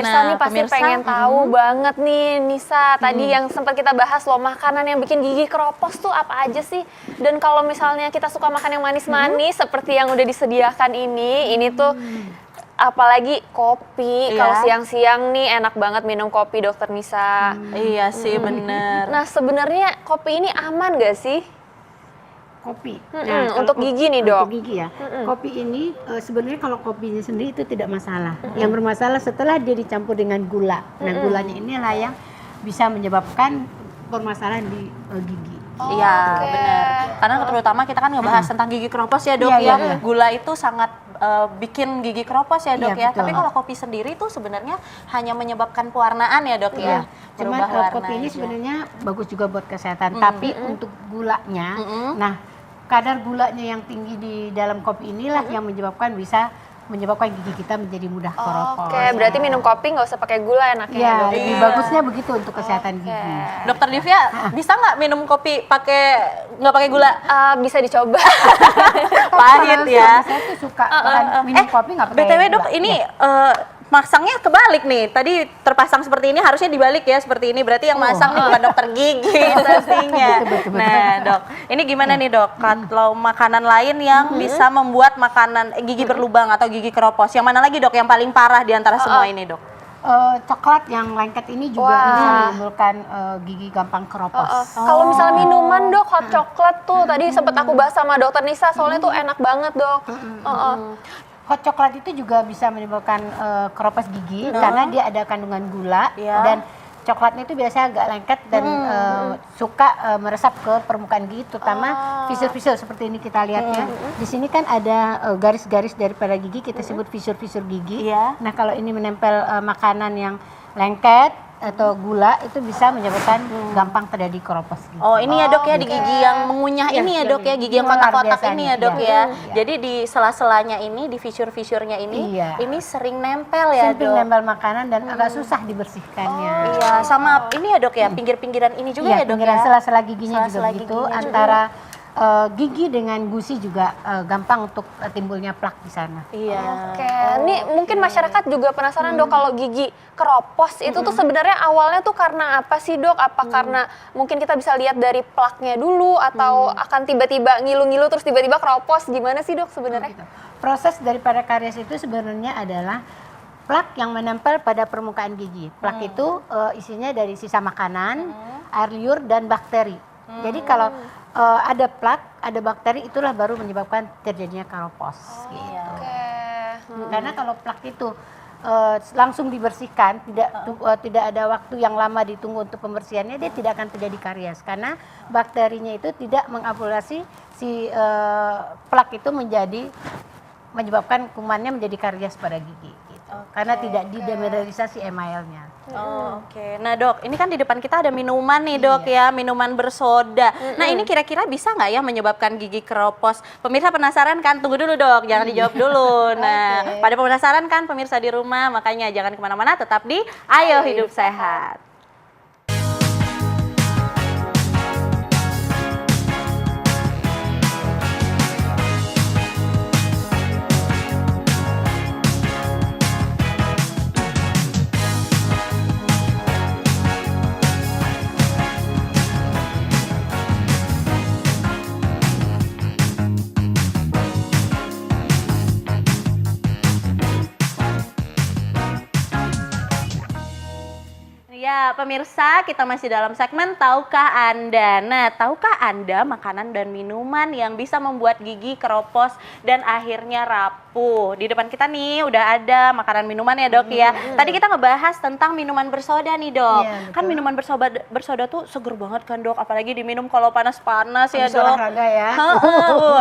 Pemirsa nih pasti pengen tahu banget nih, Nisa. Tadi yang sempat kita bahas loh, makanan yang bikin gigi keropos tuh apa aja sih? Dan kalau misalnya kita suka makan yang manis-manis seperti yang udah disediakan ini tuh apalagi kopi. Kalau siang-siang nih enak banget minum kopi, Dokter Nisa. Iya sih, bener. Nah, sebenarnya kopi ini aman gak sih? Kopi. Untuk gigi nih, Dok. Untuk gigi ya. Kopi ini sebenarnya kalau kopinya sendiri itu tidak masalah. Yang bermasalah setelah dia dicampur dengan gula. Nah, gulanya inilah yang bisa menyebabkan permasalahan di gigi. Iya, benar. Karena terutama kita kan ngebahas tentang gigi keropos ya, Dok ya. Gula itu sangat bikin gigi keropos ya, Dok ya. Betul. Tapi kalau kopi sendiri itu sebenarnya hanya menyebabkan pewarnaan ya, Dok ya. Cuma kopi ini sebenarnya bagus juga buat kesehatan. Tapi untuk gulanya, nah kadar gulanya yang tinggi di dalam kopi inilah yang bisa menyebabkan gigi kita menjadi mudah keropos. Oke, berarti minum kopi nggak usah pakai gula enaknya ya, Dok? Lebih bagusnya begitu untuk kesehatan gigi. Dokter Divya, bisa nggak minum kopi nggak pakai gula? Bisa dicoba. Pahit ya. Saya tuh suka minum kopi nggak pakai BTW gula. Dok, ini masangnya kebalik nih. Tadi terpasang seperti ini, harusnya dibalik ya seperti ini. Berarti yang masang nih bukan dokter gigi pastinya. Betul. Nah, Dok, ini gimana nih, Dok? Kalau makanan lain yang bisa membuat makanan gigi berlubang atau gigi keropos, yang mana lagi, Dok, yang paling parah di antara semua ini, Dok? Coklat yang lengket ini juga bisa menimbulkan gigi gampang keropos. Kalau misalnya minuman, Dok, hot coklat tuh tadi sempat aku bahas sama Dokter Nisa, soalnya tuh enak banget, Dok. Hot coklat itu juga bisa menimbulkan keropos gigi karena dia ada kandungan gula dan coklatnya itu biasanya agak lengket dan suka meresap ke permukaan gigi, terutama fisur-fisur seperti ini kita lihat ya. Di sini kan ada garis-garis daripada gigi, kita sebut fisur-fisur gigi. Nah, kalau ini menempel makanan yang lengket atau gula itu bisa menyebabkan gampang terjadi keropos gigi. Oh, ini ya, Dok ya, di gigi yang mengunyah ini ya, Dok ya, gigi yang kotak-kotak ini ya, Dok ya. Jadi di sela-selanya ini, di fisur-fisurnya ini sering nempel ya, Dok. Nempel makanan dan agak susah dibersihkannya. Iya, sama ini ya, Dok ya, pinggir-pinggiran ini juga ya, Dok ya. Sela-sela giginya juga begitu, antara gigi dengan gusi juga gampang untuk timbulnya plak di sana. Oke, ini mungkin masyarakat juga penasaran, Dok, kalau gigi keropos itu tuh sebenarnya awalnya tuh karena apa sih, Dok? Apa karena mungkin kita bisa lihat dari plaknya dulu atau akan tiba-tiba ngilu-ngilu terus tiba-tiba keropos? Gimana sih, Dok, sebenarnya? Proses daripada karies itu sebenarnya adalah plak yang menempel pada permukaan gigi. Plak itu isinya dari sisa makanan, air liur, dan bakteri. Jadi kalau ada plak, ada bakteri, itulah baru menyebabkan terjadinya keropos. Gitu. Karena kalau plak itu langsung dibersihkan, tidak ada waktu yang lama ditunggu untuk pembersihannya, dia tidak akan terjadi karies karena bakterinya itu tidak mengakumulasi si plak itu menyebabkan kumannya menjadi karies pada gigi. Karena tidak didemineralisasi emailnya. Oke. Nah, Dok, ini kan di depan kita ada minuman nih, Dok ya, minuman bersoda. Nah, ini kira-kira bisa nggak ya menyebabkan gigi keropos? Pemirsa penasaran kan? Tunggu dulu, Dok, jangan dijawab dulu. Nah, pada penasaran kan pemirsa di rumah, makanya jangan kemana-mana, tetap di Ayo Hidup Sehat. Ya, pemirsa, kita masih dalam segmen Tahukah Anda? Nah, tahukah Anda makanan dan minuman yang bisa membuat gigi keropos dan akhirnya rapuh? Di depan kita nih udah ada makanan minuman ya, Dok ya. Tadi kita ngebahas tentang minuman bersoda nih, Dok. Kan minuman bersoda tuh seger banget kan, Dok. Apalagi diminum kalau panas-panas ya, Dok. Habis olahraga ya.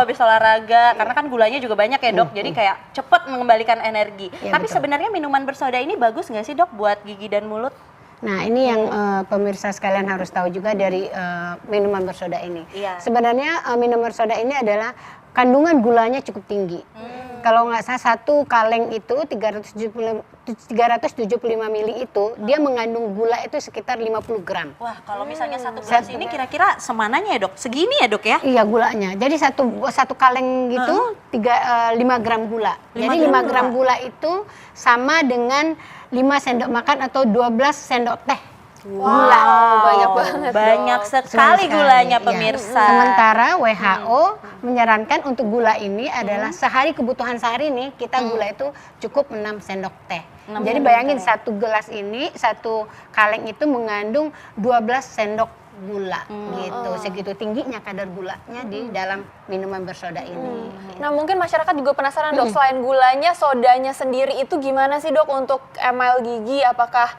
Habis olahraga. Karena kan gulanya juga banyak ya, Dok. Jadi kayak cepet mengembalikan energi. Tapi sebenarnya minuman bersoda ini bagus nggak sih, Dok, buat gigi dan mulut? Nah, ini yang pemirsa sekalian harus tahu juga dari minuman bersoda ini. Sebenarnya minuman bersoda ini adalah kandungan gulanya cukup tinggi. Kalau nggak salah satu kaleng itu 375 mili itu dia mengandung gula itu sekitar 50 gram. Wah, kalau misalnya satu gelas ini kira-kira semananya ya dok? Segini ya dok ya? Iya gulanya. Jadi satu kaleng gitu 5 gram gula. Jadi 5 gram gula itu sama dengan 5 sendok makan atau 12 sendok teh. Gula. Banyak banget. Banyak Dok. sekali gulanya Iya. pemirsa. Sementara WHO menyarankan untuk gula ini adalah sehari kebutuhan sehari nih kita gula itu cukup 6 sendok teh. 6 Jadi sendok bayangin teh. satu gelas ini, satu kaleng itu mengandung 12 sendok gula gitu. Segitu tingginya kadar gulanya di dalam minuman bersoda ini. Nah mungkin masyarakat juga penasaran dok, selain gulanya, sodanya sendiri itu gimana sih dok untuk email gigi? Apakah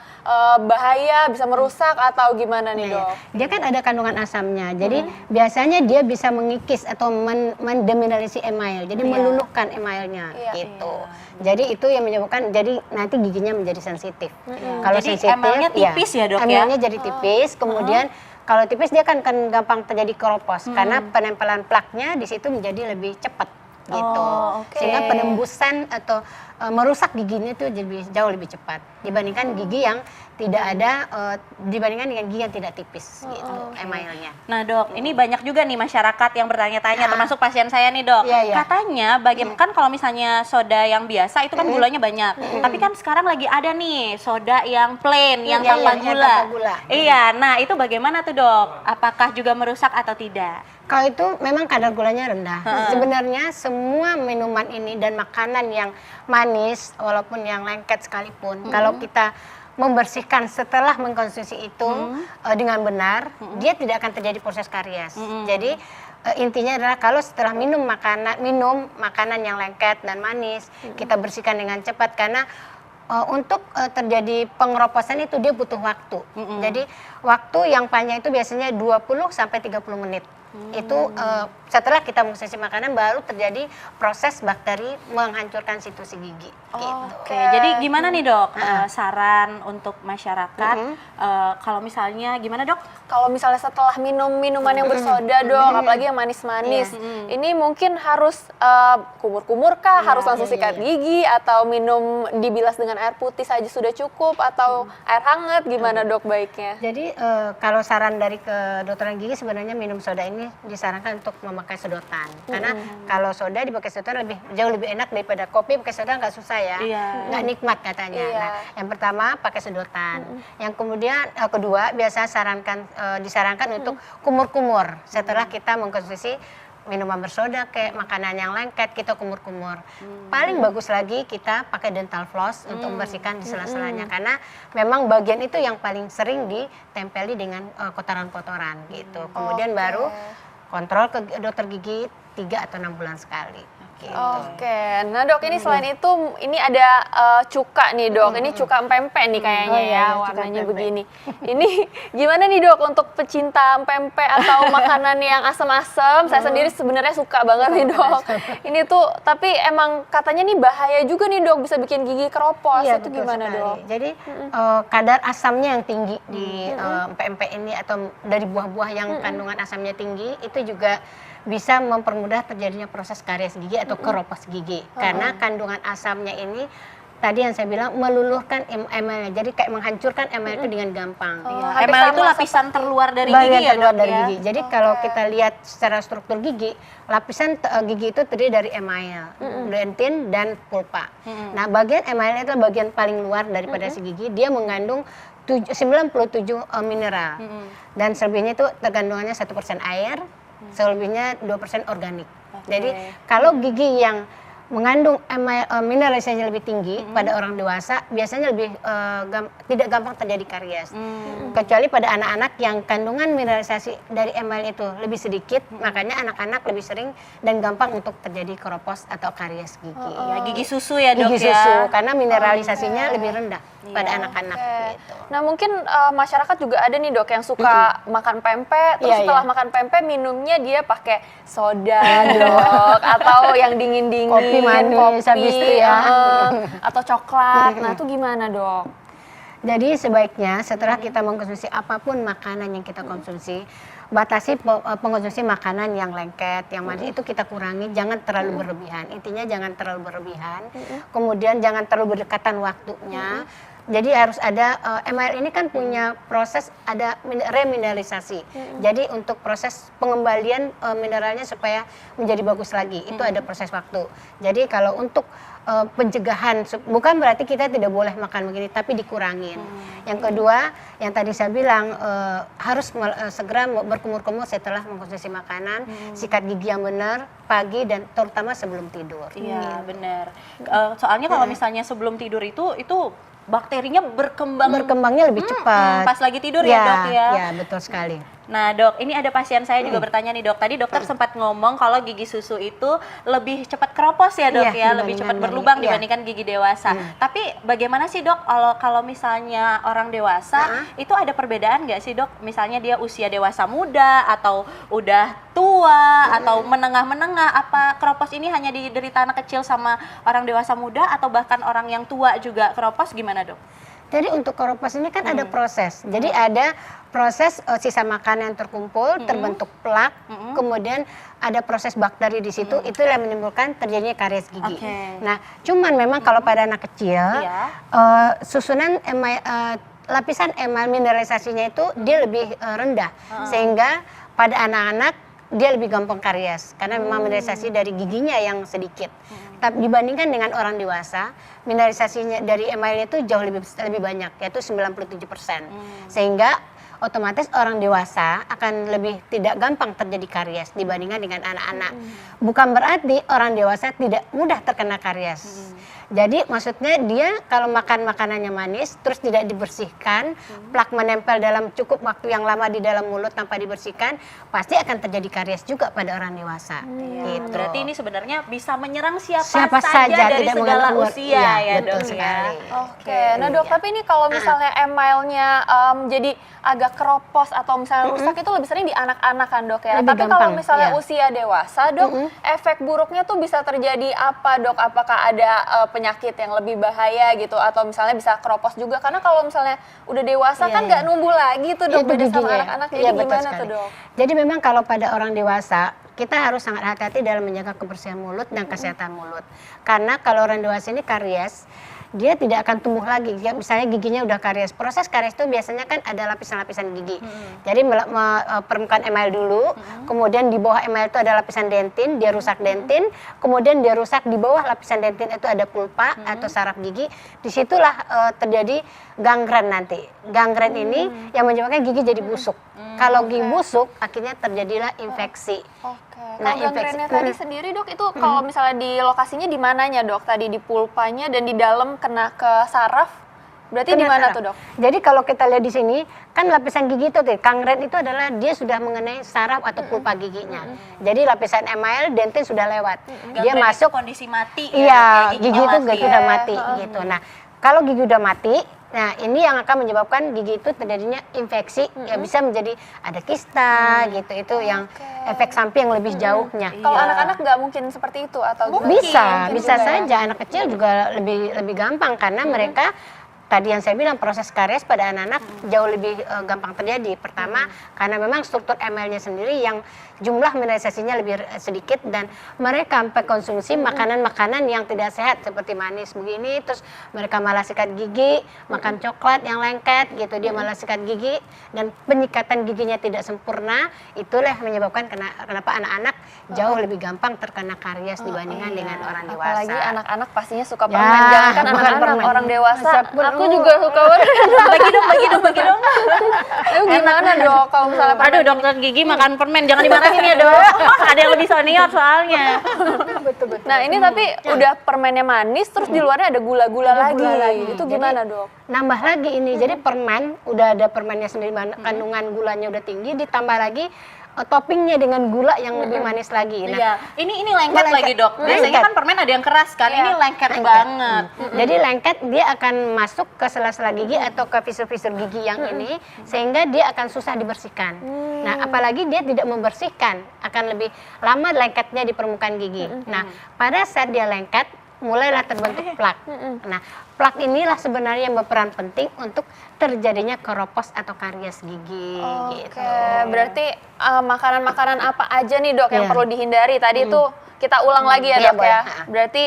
bahaya, bisa merusak atau gimana nih dok? Dia kan ada kandungan asamnya, jadi biasanya dia bisa mengikis atau mendemineralisasi email, jadi meluluhkan emailnya gitu. Jadi itu yang menyebabkan jadi nanti giginya menjadi sensitif. Kalau Jadi sensitif, emalnya tipis ya, Dok, ya? Emalnya jadi tipis, kemudian kalau tipis dia kan gampang terjadi keropos karena penempelan plaknya di situ menjadi lebih cepat gitu. Oh, oke. Sehingga penembusan atau merusak giginya itu jauh lebih cepat dibandingkan gigi yang tidak ada dibandingkan dengan gigi yang tidak tipis gitu emailnya. Nah dok, ini banyak juga nih masyarakat yang bertanya-tanya, termasuk pasien saya nih dok. Iya, iya. Katanya bagaimana kan kalau misalnya soda yang biasa itu kan gulanya banyak, tapi kan sekarang lagi ada nih soda yang plain, yang Iya, tanpa yang gula. tanpa gula. Iya, nah itu bagaimana tuh dok? Apakah juga merusak atau tidak? Kalau itu memang kadar gulanya rendah. Sebenarnya semua minuman ini dan makanan yang manis, walaupun yang lengket sekalipun, kalau kita membersihkan setelah mengkonsumsi itu dengan benar, dia tidak akan terjadi proses karies. Jadi intinya adalah kalau setelah minum makanan yang lengket dan manis, kita bersihkan dengan cepat karena untuk terjadi pengeroposan itu dia butuh waktu. Jadi waktu yang panjang itu biasanya 20 sampai 30 menit. Itu setelah kita mengkonsumsi makanan baru terjadi proses bakteri menghancurkan situsi gigi. Gitu. Oke, jadi gimana nih dok saran untuk masyarakat kalau misalnya gimana dok? Kalau misalnya setelah minum minuman yang bersoda dok, apalagi yang manis-manis, ini mungkin harus kumur-kumur kah, harus langsung sikat gigi, atau minum dibilas dengan air putih saja sudah cukup, atau air hangat, gimana dok baiknya? Jadi kalau saran dari kedokteran gigi sebenarnya minum soda ini disarankan untuk memakai sedotan. Karena kalau soda dipakai sedotan jauh lebih enak daripada kopi pakai sedotan, nggak susah ya, nggak nikmat katanya. Nah, yang pertama pakai sedotan. Yang kemudian kedua disarankan untuk kumur-kumur setelah kita mengkonsumsi minuman bersoda kayak makanan yang lengket, kita kumur-kumur. Paling bagus lagi kita pakai dental floss untuk membersihkan di sela-selanya karena memang bagian itu yang paling sering ditempeli dengan kotoran-kotoran gitu. Kemudian baru kontrol ke dokter gigi 3 atau 6 bulan sekali. Gitu. Oke, nah dok ini selain itu ini ada cuka nih dok, ini cuka empempe nih kayaknya Oh, iya, ya, cuka warnanya empempe. begini. Ini gimana nih dok untuk pecinta empempe atau makanan yang asam-asam? Saya sendiri sebenarnya suka banget nih dok. Ini tuh, tapi emang katanya nih bahaya juga nih dok, bisa bikin gigi keropos. Iya, Itu betul gimana sekali. dok? Jadi kadar asamnya yang tinggi di empek-empek ini atau dari buah-buah yang kandungan asamnya tinggi itu juga bisa mempermudah terjadinya proses karies gigi atau keropos gigi. Karena kandungan asamnya ini tadi yang saya bilang meluluhkan emalnya, jadi kayak menghancurkan emal itu dengan gampang. hampir Emel itu sama lapisan terluar dari Bagian gigi ya terluar dok dari ya? gigi. Jadi kalau kita lihat secara struktur gigi, lapisan gigi itu terdiri dari email, dentin dan pulpa. Nah, bagian emailnya itu bagian paling luar daripada si gigi. Dia mengandung 97 mineral. Dan selebihnya itu terkandungannya 1% air, selebihnya 2% organik. Jadi kalau gigi yang mengandung mineralisasinya lebih tinggi pada orang dewasa biasanya lebih tidak gampang terjadi karies. Kecuali pada anak-anak yang kandungan mineralisasi dari emal itu lebih sedikit, makanya anak-anak lebih sering dan gampang untuk terjadi keropos atau karies gigi. Ya, gigi susu ya dok Gigi ya? susu karena mineralisasinya lebih rendah pada anak-anak gitu. Nah mungkin masyarakat juga ada nih dok yang suka makan pempek, terus Iya, setelah iya. makan pempek minumnya dia pakai soda dok, atau yang dingin-dingin, Kopi manis habis itu ya. Atau coklat. Nah itu gimana dok? Jadi sebaiknya setelah kita mengkonsumsi apapun makanan yang kita konsumsi, batasi pengonsumsi makanan yang lengket, yang manis itu kita kurangi, jangan terlalu berlebihan. Intinya jangan terlalu berlebihan. Kemudian jangan terlalu berdekatan waktunya. Jadi harus ada ML ini kan punya proses ada remineralisasi. Jadi untuk proses pengembalian mineralnya supaya menjadi bagus lagi itu ada proses waktu. Jadi kalau untuk pencegahan bukan berarti kita tidak boleh makan begini tapi dikurangin. Yang kedua yang tadi saya bilang harus segera berkumur-kumur setelah mengkonsumsi makanan, sikat gigi yang benar pagi dan terutama sebelum tidur. Iya, benar. Soalnya kalau misalnya sebelum tidur itu bakterinya berkembangnya lebih cepat. Pas lagi tidur ya, Dok ya. Ya, betul sekali. Nah, Dok, ini ada pasien saya juga bertanya nih, Dok. Tadi dokter sempat ngomong kalau gigi susu itu lebih cepat keropos ya, Dok ya, lebih cepat berlubang dibandingkan gigi dewasa. Tapi bagaimana sih, Dok, kalau misalnya orang dewasa itu ada perbedaan nggak sih, Dok? Misalnya dia usia dewasa muda atau udah tua atau menengah-menengah, apa keropos ini hanya diderita anak kecil sama orang dewasa muda atau bahkan orang yang tua juga keropos, gimana, Dok? Jadi untuk keropos ini kan ada proses. Jadi ada proses sisa makanan yang terkumpul, terbentuk plak, kemudian ada proses bakteri di situ, itu yang menimbulkan terjadinya karies gigi. Nah, cuman memang kalau pada anak kecil, susunan lapisan emal mineralisasinya itu dia lebih rendah, sehingga pada anak-anak dia lebih gampang karies karena memang mineralisasi dari giginya yang sedikit. Tapi dibandingkan dengan orang dewasa, mineralisasinya dari emalnya itu jauh lebih banyak, yaitu 97%. Sehingga otomatis orang dewasa akan lebih tidak gampang terjadi karies dibandingkan dengan anak-anak. Bukan berarti orang dewasa tidak mudah terkena karies. Jadi maksudnya dia kalau makan makanannya manis terus tidak dibersihkan, plak menempel dalam cukup waktu yang lama di dalam mulut tanpa dibersihkan, pasti akan terjadi karies juga pada orang dewasa. Gitu. Berarti ini sebenarnya bisa menyerang siapa saja dari tidak segala mengenal usia iya, ya, betul Dok sekali. ya. Oke, nah Dok, tapi ini kalau misalnya emalnya jadi agak keropos atau misalnya rusak itu lebih sering di anak-anak kan, Dok ya. Lebih Tapi kalau gampang, misalnya iya. usia dewasa, Dok, efek buruknya tuh bisa terjadi apa, Dok? Apakah ada penyakit yang lebih bahaya gitu atau misalnya bisa keropos juga? Karena kalau misalnya udah dewasa kan nggak numbuh lagi tuh, Dok, beda sama anak-anak. Jadi gimana tuh, Dok? Jadi memang kalau pada orang dewasa kita harus sangat hati-hati dalam menjaga kebersihan mulut dan kesehatan mulut. Karena kalau orang dewasa ini karies, dia tidak akan tumbuh lagi. Ya, misalnya giginya udah karies. Proses karies itu biasanya kan ada lapisan-lapisan gigi. Jadi permukaan emal dulu, kemudian di bawah emal itu ada lapisan dentin, dia rusak dentin, kemudian dia rusak di bawah lapisan dentin itu ada pulpa atau saraf gigi. Disitulah terjadi gangren nanti. Gangren ini yang menyebabkan gigi jadi busuk. Kalau gigi busuk, akhirnya terjadilah infeksi. Nah, gangrennya tadi sendiri, Dok, itu kalau misalnya di lokasinya di mananya, Dok? Tadi di pulpanya dan di dalam kena ke saraf, berarti di mana tuh, Dok? Jadi kalau kita lihat di sini, kan lapisan gigi itu, gangren itu adalah dia sudah mengenai saraf atau pulpa giginya. Jadi lapisan emal, dentin sudah lewat. Dia masuk kondisi mati. Iya, ya, gigi itu sudah mati gitu. Nah, kalau gigi udah mati, nah ini yang akan menyebabkan gigi itu terjadinya infeksi, ya bisa menjadi ada kista gitu, itu yang efek samping yang lebih jauhnya. Kalau anak-anak nggak mungkin seperti itu atau gimana? Bisa saja anak kecil juga lebih gampang karena mereka tadi yang saya bilang proses karies pada anak-anak jauh lebih gampang terjadi. Pertama karena memang struktur emalnya sendiri yang jumlah mineralisasinya lebih sedikit dan mereka sampai konsumsi makanan-makanan yang tidak sehat seperti manis begini, terus mereka malah sikat gigi, makan coklat yang lengket gitu, dia malah sikat gigi dan penyikatan giginya tidak sempurna, itulah menyebabkan kenapa anak-anak jauh lebih gampang terkena karies dibandingkan dengan orang dewasa. Apalagi anak-anak pastinya suka permen, jangankan anak-anak, orang dewasa. Aku Aku juga suka permen. bagi dong. Ayo gimana, Dok, kalau misalnya permen? Aduh, dokter gigi makan permen, jangan dimarahin ya, Dok. Ada yang lebih senior soalnya. Betul. Nah, ini tapi udah permennya manis, terus di luarnya ada gula-gula lagi. Itu gimana, Dok? Nambah lagi ini, jadi permen udah ada permennya sendiri, kandungan gulanya udah tinggi, ditambah lagi toppingnya dengan gula yang lebih manis lagi. Nah, Iya, ini lengket lagi, Dok. Biasanya kan permen ada yang keras kan, ini lengket banget. Jadi lengket dia akan masuk ke sela-sela gigi atau ke fisur-fisur gigi yang ini sehingga dia akan susah dibersihkan. Nah, apalagi dia tidak membersihkan, akan lebih lama lengketnya di permukaan gigi. Nah, pada saat dia lengket mulailah terbentuk plak. Nah, plak inilah sebenarnya yang berperan penting untuk terjadinya keropos atau karies gigi gitu. Oke, berarti makanan-makanan apa aja nih dok yang Iya. perlu dihindari? Tadi tuh kita ulang lagi ya Iya, dok ya. boleh. Berarti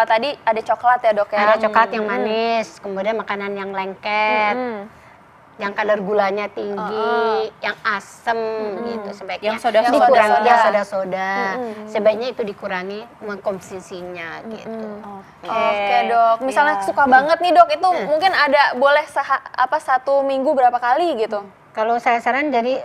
tadi ada coklat ya dok ya? Ada coklat yang manis, kemudian makanan yang lengket, yang kadar gulanya tinggi, yang asem gitu sebaiknya Yang soda-soda. dikurangi. Soda. Ya, soda-soda. Sebaiknya itu dikurangi mengkonsumsinya gitu. Oke dok, misalnya Iya. suka banget nih dok, itu mungkin ada boleh satu minggu berapa kali gitu? Kalau saya saran dari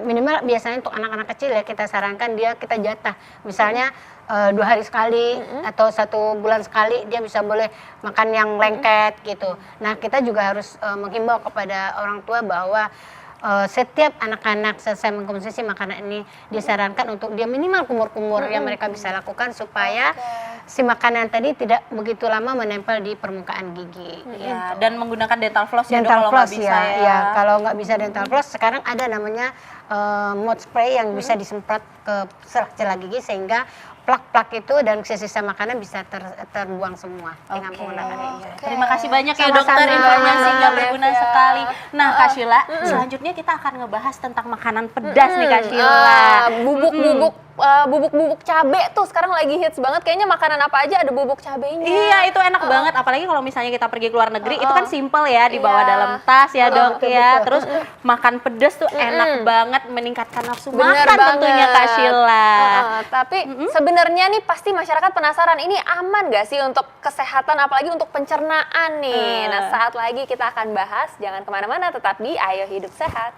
minimal biasanya untuk anak-anak kecil ya kita sarankan kita jatah. Misalnya 2 hari sekali atau 1 bulan sekali dia bisa boleh makan yang lengket gitu. Nah kita juga harus menghimbau kepada orang tua bahwa setiap anak-anak selesai mengkonsumsi makanan ini disarankan untuk dia minimal kumur-kumur yang mereka bisa lakukan supaya si makanan tadi tidak begitu lama menempel di permukaan gigi. Ya, dan menggunakan dental floss ya dok Dental kalau floss nggak bisa ya, ya. ya. Kalau nggak bisa dental floss, sekarang ada namanya mouth spray yang bisa disemprot ke sela-sela gigi sehingga plak-plak itu dan sisa-sisa makanan bisa terbuang semua dengan menggunakan itu. Terima kasih banyak ya Sama-sama. dokter, informasinya berguna Ya. sekali. Nah Kak Sheila, selanjutnya kita akan ngebahas tentang makanan pedas nih Kak Sheila. Bubuk cabe tuh sekarang lagi hits banget. Kayaknya makanan apa aja ada bubuk cabenya. Iya itu enak banget, apalagi kalau misalnya kita pergi ke luar negeri itu kan simple ya, dibawa Iya. dalam tas ya dok betul, ya. betul. Terus makan pedas tuh enak banget, meningkatkan nafsu Bener makan banget. tentunya Kak Sheila. Tapi sebenarnya nih pasti masyarakat penasaran, ini aman gak sih untuk kesehatan apalagi untuk pencernaan nih? Nah saat lagi kita akan bahas, jangan kemana-mana, tetap di Ayo Hidup Sehat.